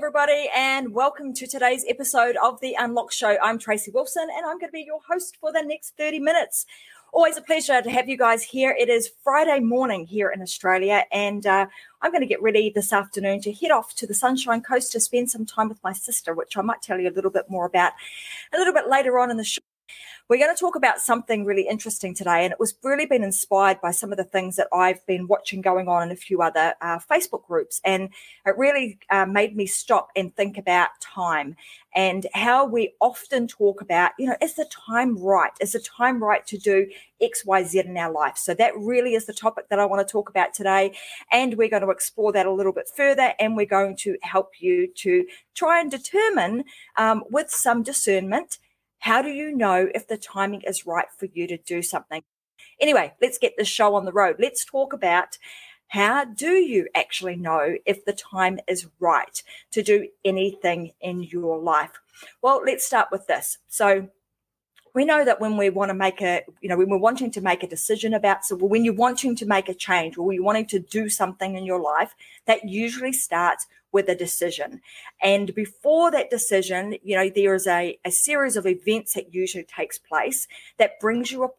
everybody, and welcome to today's episode of The Unlock Show. I'm Tracy Wilson, and I'm going to be your host for the next 30 minutes. Always a pleasure to have you guys here. It is Friday morning here in Australia, and I'm going to get ready this afternoon to head off to the Sunshine Coast to spend some time with my sister, which I might tell you a little bit more about a little bit later on in the show. We're going to talk about something really interesting today, and it was really been inspired by some of the things that I've been watching going on in a few other Facebook groups, and it really made me stop and think about time and how we often talk about, is the time right? Is the time right to do X, Y, Z in our life? So that really is the topic that I want to talk about today, and we're going to explore that a little bit further, and we're going to help you to try and determine with some discernment, how do you know if the timing is right for you to do something? Anyway, let's get this show on the road. Let's talk about how do you actually know if the time is right to do anything in your life? Well, let's start with this. So we know that when we want to make when we're wanting to make a decision about, when you're wanting to make a change or you're wanting to do something in your life, that usually starts with a decision. And before that decision, there is a series of events that usually takes place that brings you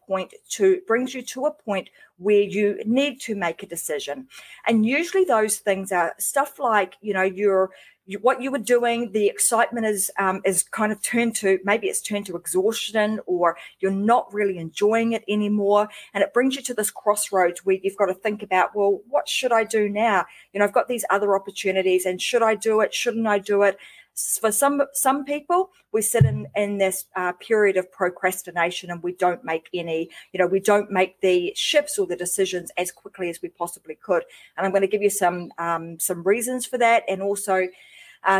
to a point where you need to make a decision. And usually those things are stuff like, what you were doing, the excitement is kind of turned to exhaustion, or you're not really enjoying it anymore. And it brings you to this crossroads where you've got to think about, well, what should I do now? I've got these other opportunities, and should I do it? Shouldn't I do it? For some people, we sit in this period of procrastination, and we don't make the shifts or the decisions as quickly as we possibly could. And I'm going to give you some reasons for that, and also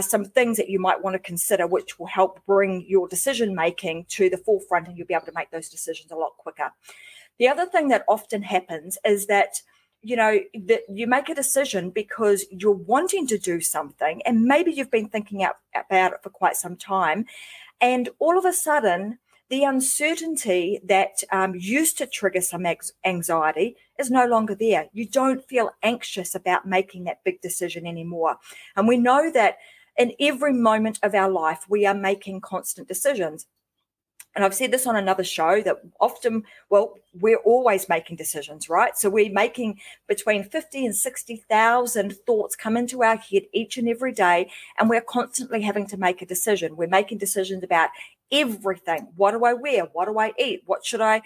some things that you might want to consider, which will help bring your decision making to the forefront, and you'll be able to make those decisions a lot quicker. The other thing that often happens is that that you make a decision because you're wanting to do something, and maybe you've been thinking about it for quite some time, and all of a sudden the uncertainty that used to trigger some anxiety is no longer there. You don't feel anxious about making that big decision anymore. And we know that in every moment of our life, we are making constant decisions. And I've said this on another show that often, we're always making decisions, right? So we're making between 50 and 60,000 thoughts come into our head each and every day, and we're constantly having to make a decision. We're making decisions about everything. What do I wear? What do I eat? What should I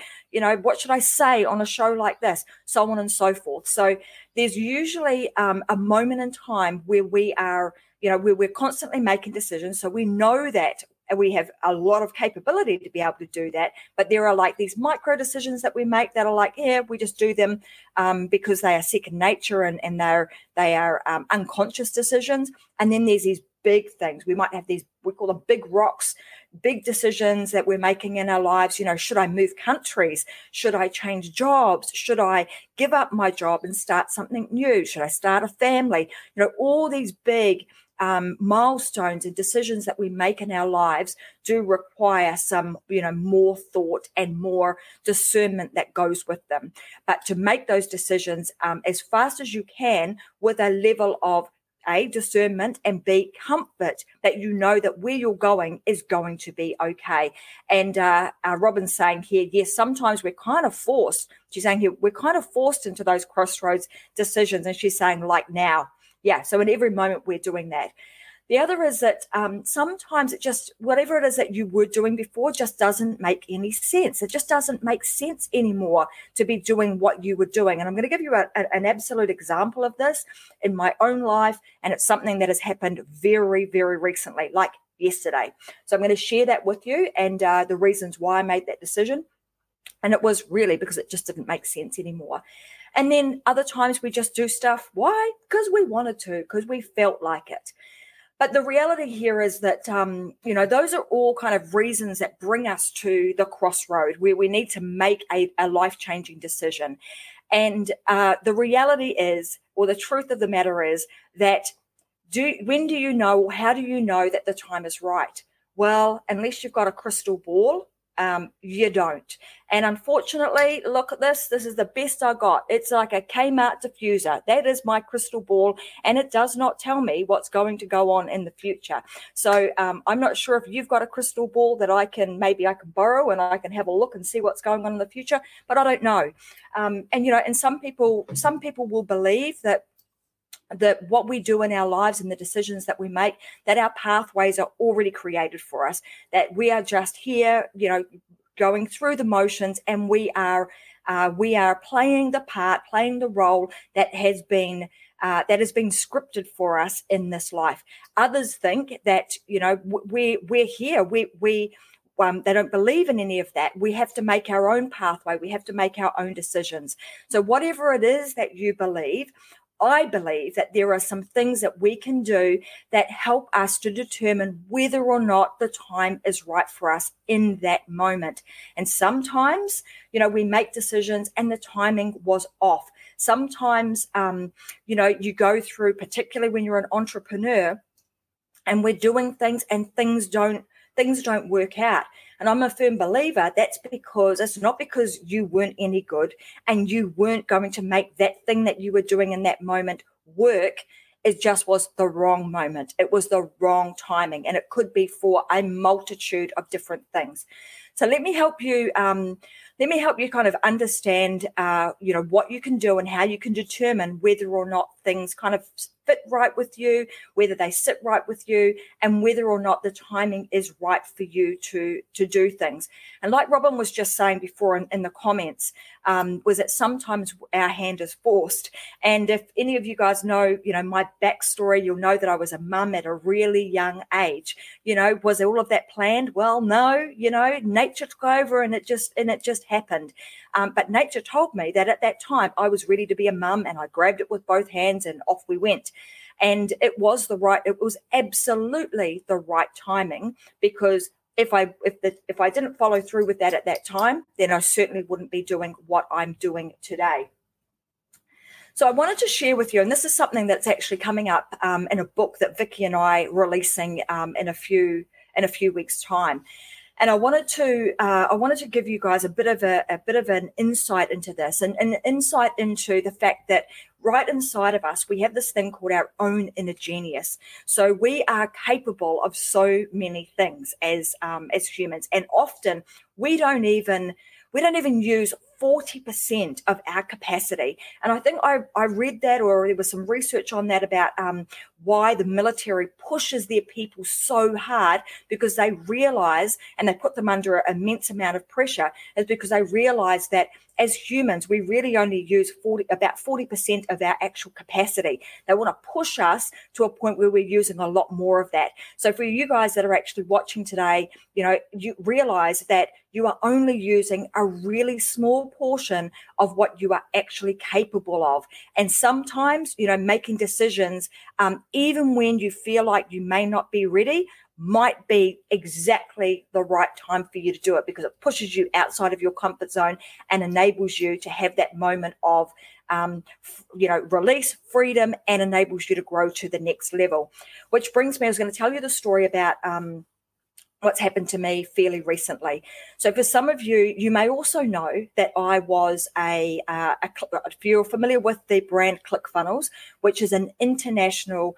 say on a show like this? So on and so forth. So there's usually a moment in time where we are, where we're constantly making decisions. So we know that we have a lot of capability to be able to do that, but there are like these micro decisions that we make that are like, we just do them because they are second nature, and they are unconscious decisions. And then there's these big things. We might have these, we call them big rocks, big decisions that we're making in our lives. Should I move countries? Should I change jobs? Should I give up my job and start something new? Should I start a family? All these big milestones and decisions that we make in our lives do require some, more thought and more discernment that goes with them. But to make those decisions as fast as you can with a level of A, discernment, and B, comfort that that where you're going is going to be okay. And Robin's saying here, yes, sometimes we're kind of forced. She's saying here, we're kind of forced into those crossroads decisions. And she's saying like now. Yeah, so in every moment we're doing that. The other is that sometimes it just, whatever it is that you were doing before just doesn't make any sense. It just doesn't make sense anymore to be doing what you were doing. And I'm going to give you an absolute example of this in my own life. And it's something that has happened very, very recently, like yesterday. So I'm going to share that with you and the reasons why I made that decision. And it was really because it just didn't make sense anymore. And then other times we just do stuff. Why? Because we wanted to, because we felt like it. But the reality here is that, those are all kind of reasons that bring us to the crossroad where we need to make a life-changing decision. And the reality is, or the truth of the matter is that when do you know, how do you know that the time is right? Well, unless you've got a crystal ball, You don't. And unfortunately, look at this. This is the best I got. It's like a Kmart diffuser. That is my crystal ball, and it does not tell me what's going to go on in the future. So I'm not sure if you've got a crystal ball that maybe I can borrow and I can have a look and see what's going on in the future, but I don't know. And some people will believe that what we do in our lives and the decisions that we make, that our pathways are already created for us, that we are just here, going through the motions, and we are playing the part, playing the role that has been scripted for us in this life. Others think that we're here. They don't believe in any of that. We have to make our own pathway. We have to make our own decisions. So whatever it is that you believe, I believe that there are some things that we can do that help us to determine whether or not the time is right for us in that moment. And sometimes, we make decisions and the timing was off. Sometimes, you go through, particularly when you're an entrepreneur, and we're doing things and things don't work out. And I'm a firm believer that's because it's not because you weren't any good and you weren't going to make that thing that you were doing in that moment work. It just was the wrong moment. It was the wrong timing, and it could be for a multitude of different things. So let me help you. Let me help you kind of understand, what you can do and how you can determine whether or not things kind of fit right with you, whether they sit right with you, and whether or not the timing is right for you to do things. And like Robin was just saying before in the comments, was that sometimes our hand is forced. And if any of you guys know, my backstory, you'll know that I was a mum at a really young age. Was all of that planned? Well, no. Nature took over, and it just happened. But nature told me that at that time I was ready to be a mum, and I grabbed it with both hands and off we went. And it was absolutely the right timing, because if I didn't follow through with that at that time, then I certainly wouldn't be doing what I'm doing today. So I wanted to share with you, and this is something that's actually coming up in a book that Vicky and I are releasing in a few weeks' time. And I wanted to give you guys a bit of an insight into this, and an insight into the fact that right inside of us, we have this thing called our own inner genius. So we are capable of so many things as humans, and often we don't even use 40% of our capacity. And I think I read that, or there was some research on that about why the military pushes their people so hard, because they realize, and they put them under an immense amount of pressure, is because they realize that as humans, we really only use about 40% of our actual capacity. They want to push us to a point where we're using a lot more of that. So for you guys that are actually watching today, you realize that you are only using a really small portion of what you are actually capable of. And sometimes, making decisions, even when you feel like you may not be ready, might be exactly the right time for you to do it, because it pushes you outside of your comfort zone and enables you to have that moment of, release, freedom, and enables you to grow to the next level. Which brings me, I was going to tell you the story about what's happened to me fairly recently. So for some of you, you may also know that I was if you're familiar with the brand ClickFunnels, which is an international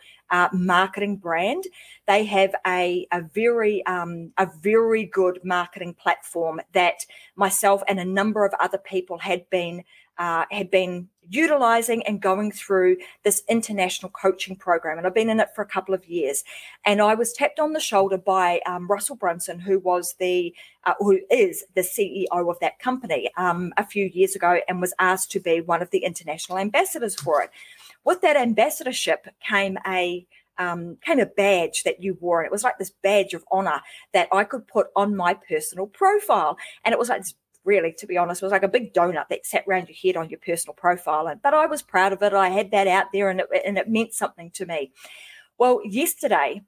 marketing brand. They have a very good marketing platform that myself and a number of other people had been utilizing and going through this international coaching program. And I've been in it for a couple of years. And I was tapped on the shoulder by Russell Brunson, who is the CEO of that company a few years ago, and was asked to be one of the international ambassadors for it. With that ambassadorship came a badge that you wore. And it was like this badge of honor that I could put on my personal profile. And it was like this, really, to be honest, it was like a big donut that sat around your head on your personal profile. But I was proud of it. I had that out there, and it meant something to me. Well, yesterday,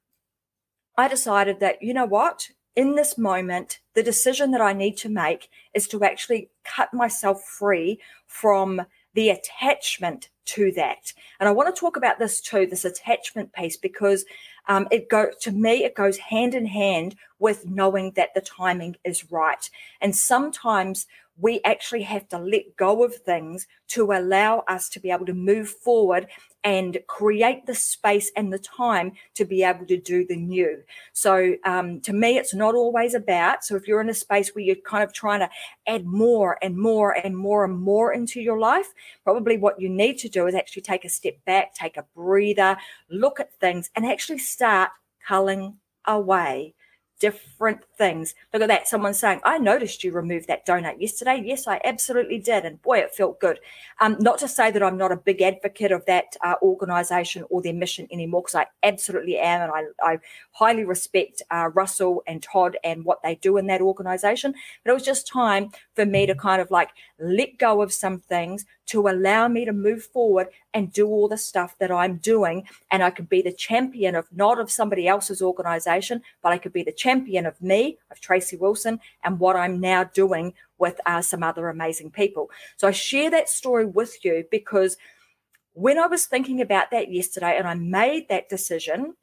I decided that, you know what? In this moment, the decision that I need to make is to actually cut myself free from the attachment to that. And I want to talk about this too, this attachment piece, because to me, it goes hand in hand with knowing that the timing is right. And sometimes we actually have to let go of things to allow us to be able to move forward and create the space and the time to be able to do the new. So to me, it's not always about, so if you're in a space where you're kind of trying to add more and more and more and more into your life, probably what you need to do is actually take a step back, take a breather, look at things and actually start culling away different things. Look at that. Someone's saying, I noticed you removed that donut yesterday. Yes, I absolutely did. And boy, it felt good. Not to say that I'm not a big advocate of that organization or their mission anymore, because I absolutely am. And I highly respect Russell and Todd and what they do in that organization. But it was just time for me to kind of like let go of some things to allow me to move forward and do all the stuff that I'm doing. And I could be the champion of not of somebody else's organization, but I could be the champion of me, of Tracy Wilson, and what I'm now doing with some other amazing people. So I share that story with you because when I was thinking about that yesterday and I made that decision,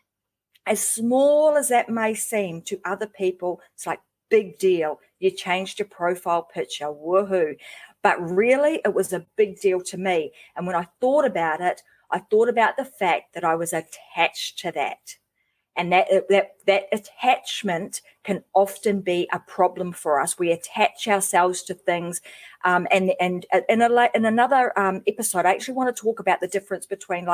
as small as that may seem to other people, it's like, big deal. You changed your profile picture. Woohoo. But really, it was a big deal to me. And when I thought about it, I thought about the fact that I was attached to that. And that attachment can often be a problem for us. We attach ourselves to things. And in another episode, I actually want to talk about the difference between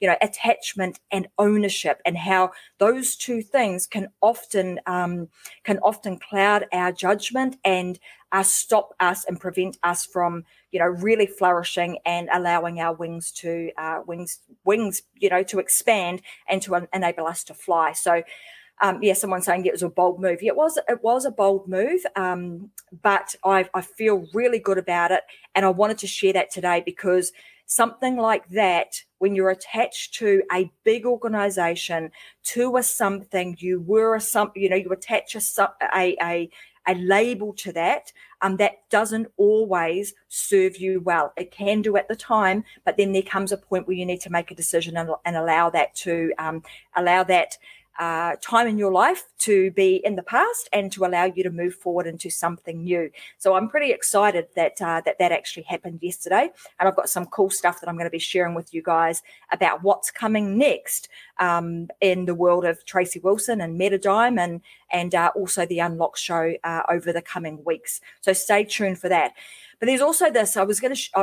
attachment and ownership, and how those two things can often cloud our judgment and stop us and prevent us from really flourishing and allowing our wings to to expand and to enable us to fly. So someone's saying it was a bold move. Yeah, it was a bold move, but I feel really good about it, and I wanted to share that today because something like that, when you're attached to a big organization, to something, you attach a label to that, that doesn't always serve you well. It can do at the time, but then there comes a point where you need to make a decision and allow that time in your life to be in the past and to allow you to move forward into something new. So I'm pretty excited that actually happened yesterday, and I've got some cool stuff that I'm going to be sharing with you guys about what's coming next in the world of Tracy Wilson and Metadime and also the Unlock Show over the coming weeks. So stay tuned for that. But there's also this, I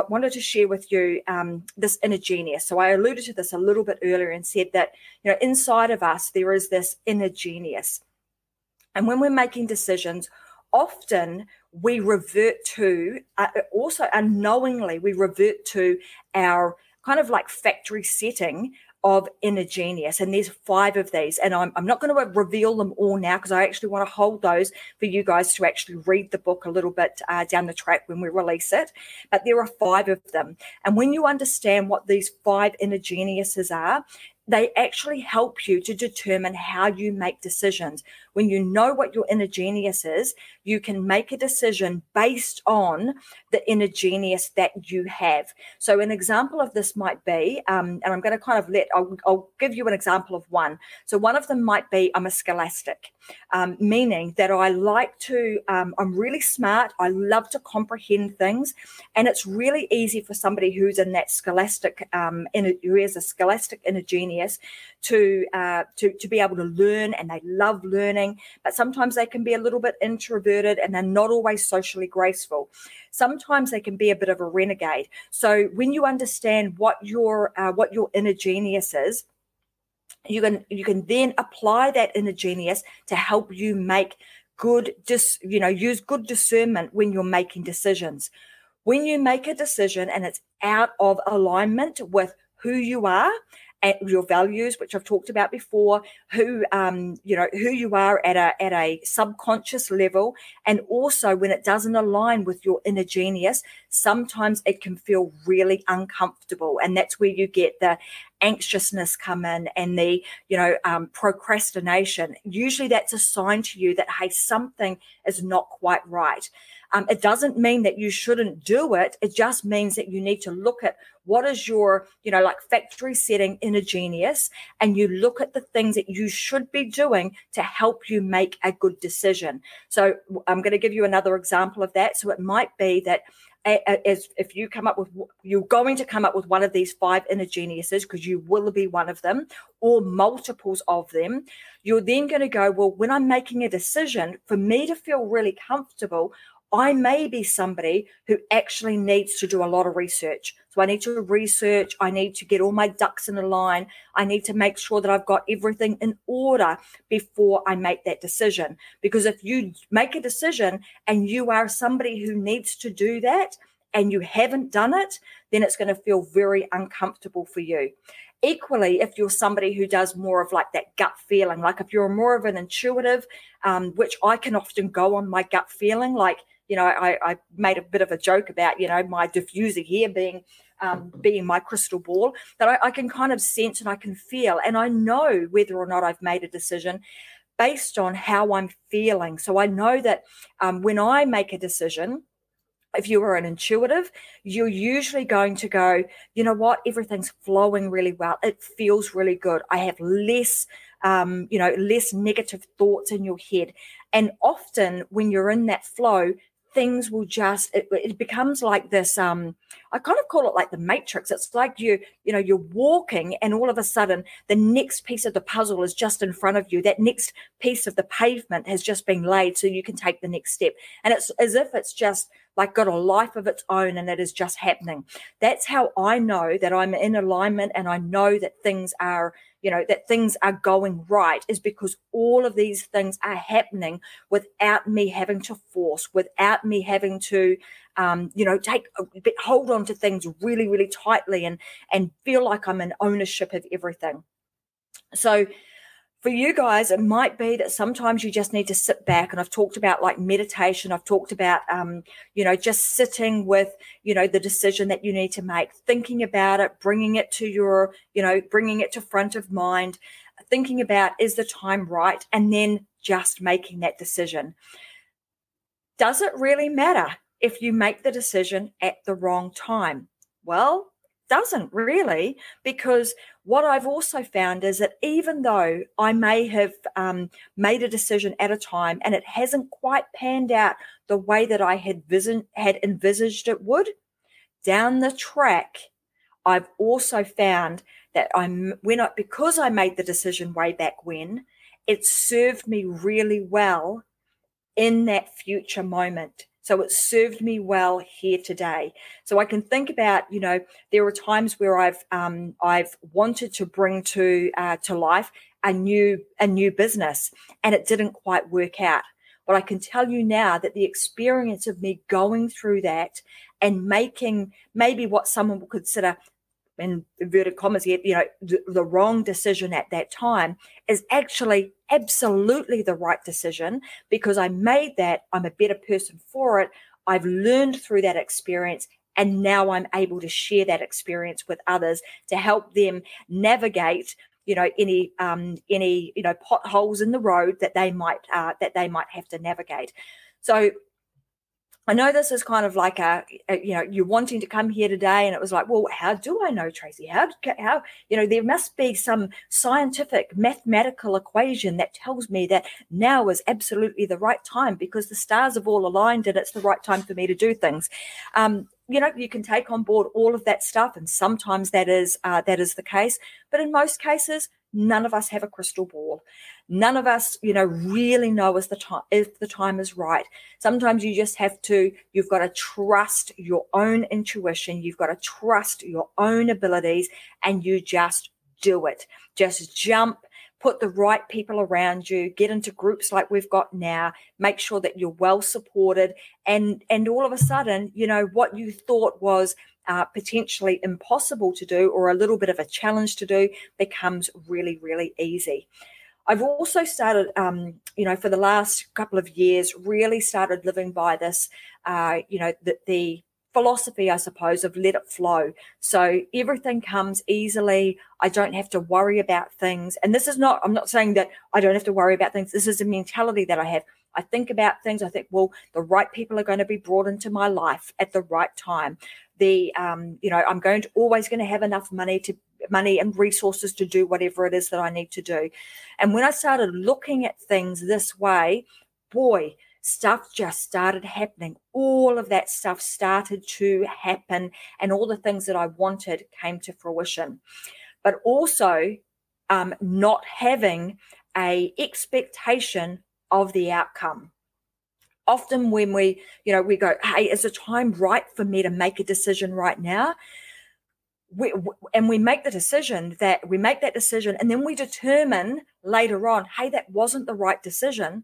wanted to share with you this inner genius. So I alluded to this a little bit earlier and said that, inside of us, there is this inner genius. And when we're making decisions, often we revert to, also unknowingly, we revert to our kind of like factory setting of inner genius. And there's 5 of these. And I'm not going to reveal them all now because I actually want to hold those for you guys to actually read the book a little bit down the track when we release it. But there are 5 of them. And when you understand what these 5 inner geniuses are, they actually help you to determine how you make decisions. When you know what your inner genius is, you can make a decision based on the inner genius that you have. So an example of this might be, and I'm going to kind of I'll give you an example of one. So one of them might be, I'm a scholastic, meaning that I like to, I'm really smart. I love to comprehend things. And it's really easy for somebody who's in that scholastic, who has a scholastic inner genius to be able to learn, and they love learning, but sometimes they can be a little bit introverted and they're not always socially graceful. Sometimes they can be a bit of a renegade. So when you understand what your inner genius is, you can then apply that inner genius to help you make use good discernment when you're making decisions. When you make a decision and it's out of alignment with who you are, and your values, which I've talked about before, who you are at a subconscious level, and also when it doesn't align with your inner genius, sometimes it can feel really uncomfortable, and that's where you get the anxiousness come in and the procrastination. Usually, that's a sign to you that hey, something is not quite right. It doesn't mean that you shouldn't do it. It just means that you need to look at what is your, like factory setting in a genius, and you look at the things that you should be doing to help you make a good decision. So I'm going to give you another example of that. So it might be that as if you come up with, you're going to come up with one of these 5 inner geniuses, because you will be one of them, or multiples of them. You're then going to go, well, when I'm making a decision, for me to feel really comfortable, I may be somebody who actually needs to do a lot of research. So I need to research. I need to get all my ducks in a line. I need to make sure that I've got everything in order before I make that decision. Because if you make a decision and you are somebody who needs to do that and you haven't done it, then it's going to feel very uncomfortable for you. Equally, if you're somebody who does more of like that gut feeling, like if you're more of an intuitive, which I can often go on my gut feeling, like, I made a bit of a joke about, my diffuser here being my crystal ball, that I can kind of sense and I can feel, and I know whether or not I've made a decision based on how I'm feeling. So I know that when I make a decision, if you are an intuitive, you're usually going to go, you know what, everything's flowing really well. It feels really good. I have less negative thoughts in your head. And often when you're in that flow, things will just, it becomes like this, I kind of call it like the Matrix. It's like you're walking, and all of a sudden the next piece of the puzzle is just in front of you. That next piece of the pavement has just been laid so you can take the next step. And it's as if it's just like got a life of its own, and it is just happening. That's how I know that I'm in alignment, and I know that things are, that things are going right, is because all of these things are happening without me having to force, without me having to, hold on to things really, really tightly and feel like I'm in ownership of everything. So for you guys, it might be that sometimes you just need to sit back. And I've talked about like meditation. I've talked about, just sitting with, the decision that you need to make, thinking about it, bringing it to front of mind, thinking about, is the time right? And then just making that decision. Does it really matter if you make the decision at the wrong time? Well, doesn't really, because what I've also found is that even though I may have made a decision at a time and it hasn't quite panned out the way that I had envisaged it would, down the track, I've also found that because I made the decision way back when, it served me really well in that future moment. So it served me well here today. So I can think about, there are times where I've wanted to bring to life a new business, and it didn't quite work out. But I can tell you now that the experience of me going through that and making maybe what someone would consider, in inverted commas here, the wrong decision at that time, is actually absolutely the right decision, because I made that. I'm a better person for it. I've learned through that experience, and now I'm able to share that experience with others to help them navigate, any potholes in the road that they might have to navigate. So I know this is kind of like you're wanting to come here today, and it was like, well, how do I know, Tracy? How, there must be some scientific mathematical equation that tells me that now is absolutely the right time because the stars have all aligned and it's the right time for me to do things. You can take on board all of that stuff, and sometimes that is the case. But in most cases, none of us have a crystal ball. None of us, really know if the time is right. Sometimes you've got to trust your own intuition. You've got to trust your own abilities, and you just do it. Just jump, put the right people around you, get into groups like we've got now, make sure that you're well supported. And all of a sudden, what you thought was potentially impossible to do or a little bit of a challenge to do becomes really, really easy. I've also started, for the last couple of years, really started living by this, the philosophy, I suppose, of let it flow. So everything comes easily. I don't have to worry about things. And I'm not saying that I don't have to worry about things. This is a mentality that I have. I think about things. I think, well, the right people are going to be brought into my life at the right time. I'm always going to have enough money and resources to do whatever it is that I need to do. And when I started looking at things this way, boy, stuff just started happening. All of that stuff started to happen, and all the things that I wanted came to fruition. But also not having a expectation of the outcome. Often when we go, hey, is the time right for me to make a decision right now? We make that decision, and then we determine later on, hey, that wasn't the right decision.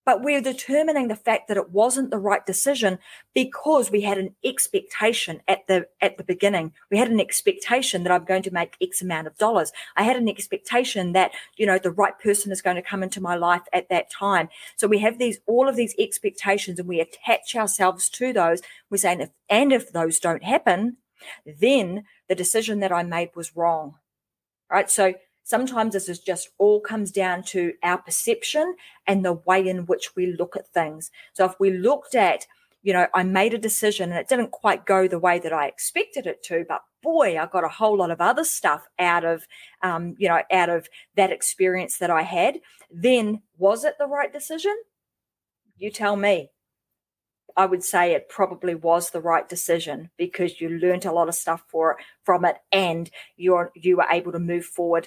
But we're determining the fact that it wasn't the right decision because we had an expectation at the beginning. We had an expectation that I'm going to make X amount of dollars. I had an expectation that, the right person is going to come into my life at that time. So we have all of these expectations, and we attach ourselves to those. We're saying, if those don't happen, then the decision that I made was wrong. Right? So sometimes this is just all comes down to our perception and the way in which we look at things. So if we looked at, I made a decision and it didn't quite go the way that I expected it to, but boy, I got a whole lot of other stuff out of that experience that I had, then was it the right decision? You tell me. I would say it probably was the right decision because you learned a lot of stuff from it, and you were able to move forward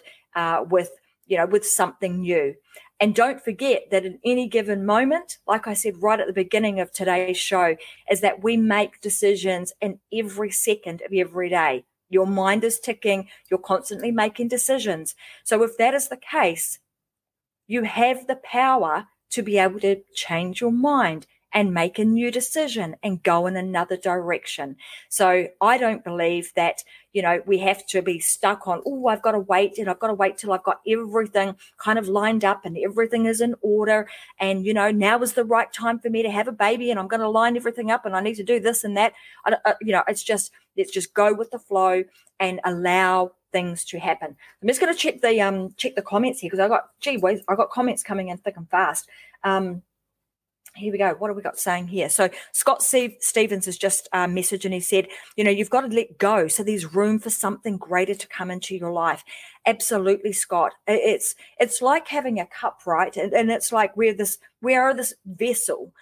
with something new. And don't forget that in any given moment, like I said right at the beginning of today's show, is that we make decisions in every second of every day. Your mind is ticking. You're constantly making decisions. So if that is the case, you have the power to be able to change your mind and make a new decision and go in another direction. So I don't believe that, we have to be stuck on, I've got to wait till I've got everything kind of lined up and everything is in order. And, now is the right time for me to have a baby and I'm going to line everything up and I need to do this and that. Let's just go with the flow and allow things to happen. I'm just going to check the comments here because I got comments coming in thick and fast. Here we go. What have we got saying here? So Scott Stevens has just messaged and he said, you've got to let go. So there's room for something greater to come into your life. Absolutely, Scott. It's like having a cup, right? And it's like we are this vessel.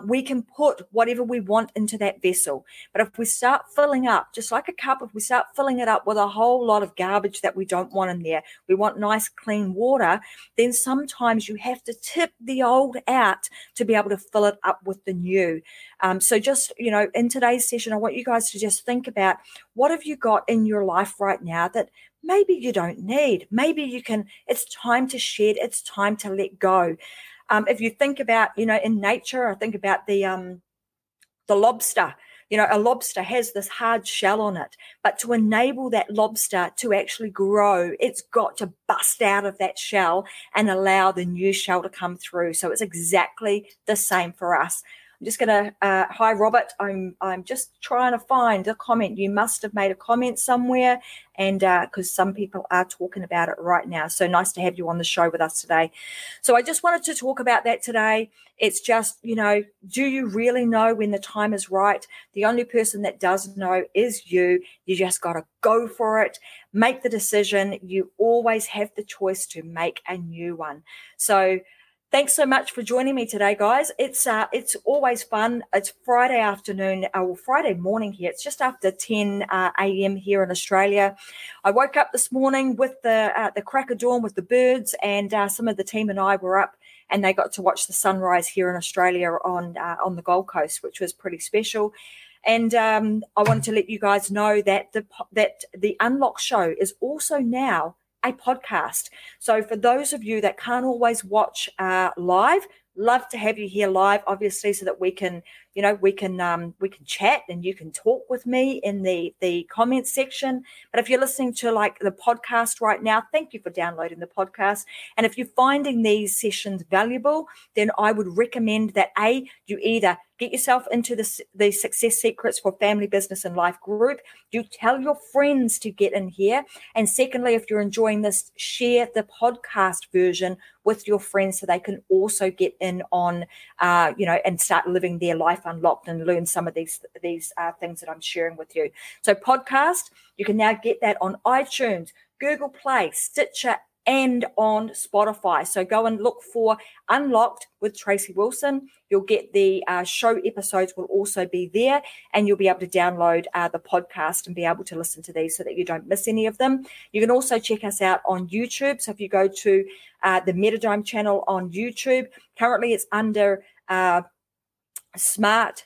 We can put whatever we want into that vessel. But if we start filling up, just like a cup, if we start filling it up with a whole lot of garbage that we don't want in there, we want nice, clean water, then sometimes you have to tip the old out to be able to fill it up with the new. So just, in today's session, I want you guys to just think about what have you got in your life right now that maybe you don't need. Maybe it's time to shed. It's time to let go. If you think about, in nature, I think about the lobster. A lobster has this hard shell on it, but to enable that lobster to actually grow, it's got to bust out of that shell and allow the new shell to come through. So it's exactly the same for us. I'm just going to, hi, Robert. I'm just trying to find a comment. You must have made a comment somewhere, and because some people are talking about it right now. So nice to have you on the show with us today. So I just wanted to talk about that today. It's just, do you really know when the time is right? The only person that does know is you. You just got to go for it. Make the decision. You always have the choice to make a new one. So thanks so much for joining me today, guys. It's always fun. It's Friday afternoon, or Friday morning here. It's just after 10 a.m. here in Australia. I woke up this morning with the crack of dawn with the birds, and some of the team and I were up, and they got to watch the sunrise here in Australia on the Gold Coast, which was pretty special. And I wanted to let you guys know that the Unlock Show is also now a podcast. So for those of you that can't always watch live, love to have you here live, obviously, so that we can, we can chat and you can talk with me in the comments section. But if you're listening to like the podcast right now, thank you for downloading the podcast. And if you're finding these sessions valuable, then I would recommend that you either get yourself into the Success Secrets for Family, Business and Life group. You tell your friends to get in here. And secondly, if you're enjoying this, share the podcast version with your friends so they can also get in on, and start living their life unlocked and learn some of these things that I'm sharing with you. So podcast, you can now get that on iTunes, Google Play, Stitcher, and on Spotify. So go and look for Unlocked with Tracy Wilson. You'll get the show episodes will also be there, and you'll be able to download the podcast and be able to listen to these so that you don't miss any of them. You can also check us out on YouTube. So if you go to the Metadime channel on YouTube, currently it's under Smart.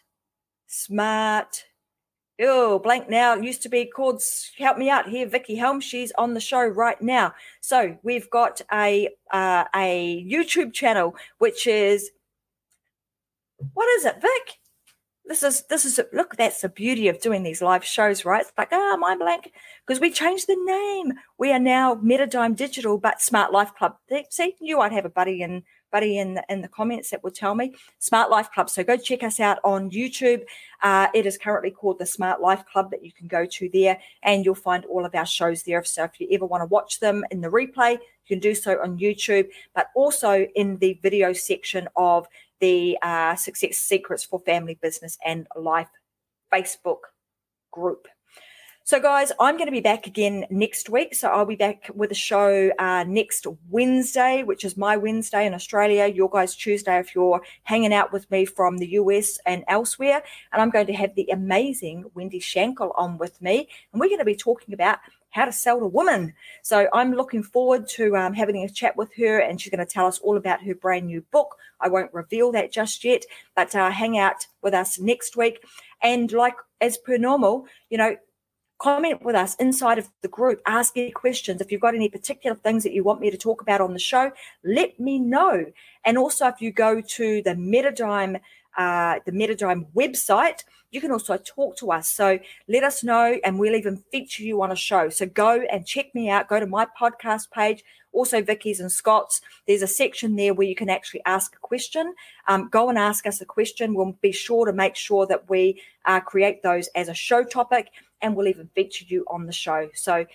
Blank now. It used to be called, help me out here, Vicky Helm. She's on the show right now. So we've got a YouTube channel, which is, what is it, Vic? This is look, that's the beauty of doing these live shows, right? It's like, my blank, because we changed the name. We are now Metadime Digital, but Smart Life Club. See, you might have a buddy in the comments that will tell me. Smart Life Club. So go check us out on YouTube. It is currently called the Smart Life Club that you can go to there, and you'll find all of our shows there. So if you ever want to watch them in the replay, you can do so on YouTube, but also in the video section of the Success Secrets for Family, Business and Life Facebook group. So, guys, I'm going to be back again next week. So I'll be back with a show next Wednesday, which is my Wednesday in Australia, your guys' Tuesday if you're hanging out with me from the US and elsewhere. And I'm going to have the amazing Wendy Shankel on with me. And we're going to be talking about how to sell to women. So I'm looking forward to having a chat with her, and she's going to tell us all about her brand new book. I won't reveal that just yet, but hang out with us next week. And like as per normal, comment with us inside of the group. Ask any questions. If you've got any particular things that you want me to talk about on the show, let me know. And also, if you go to the Metadime website, you can also talk to us. So let us know, and we'll even feature you on a show. So go and check me out. Go to my podcast page, also Vicky's and Scott's. There's a section there where you can actually ask a question. Go and ask us a question. We'll be sure to make sure that we create those as a show topic, and we'll even feature you on the show. So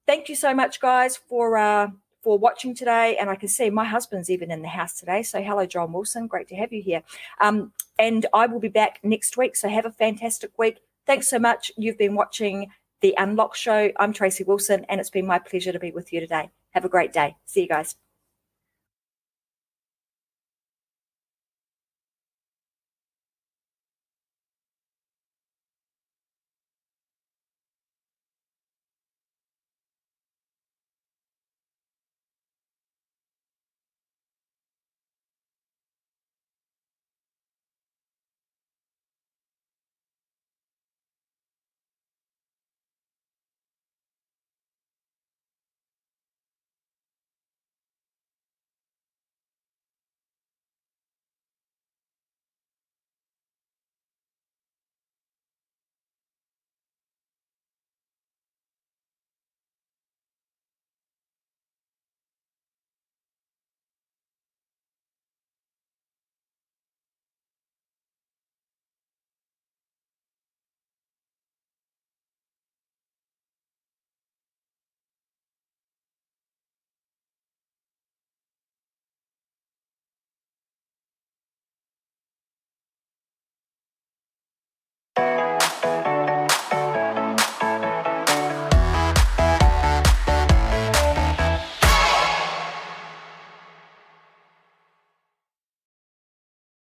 thank you so much, guys, for watching today. And I can see my husband's even in the house today. So hello, John Wilson. Great to have you here. And I will be back next week. So have a fantastic week. Thanks so much. You've been watching The Unlock Show. I'm Tracy Wilson, and it's been my pleasure to be with you today. Have a great day. See you guys.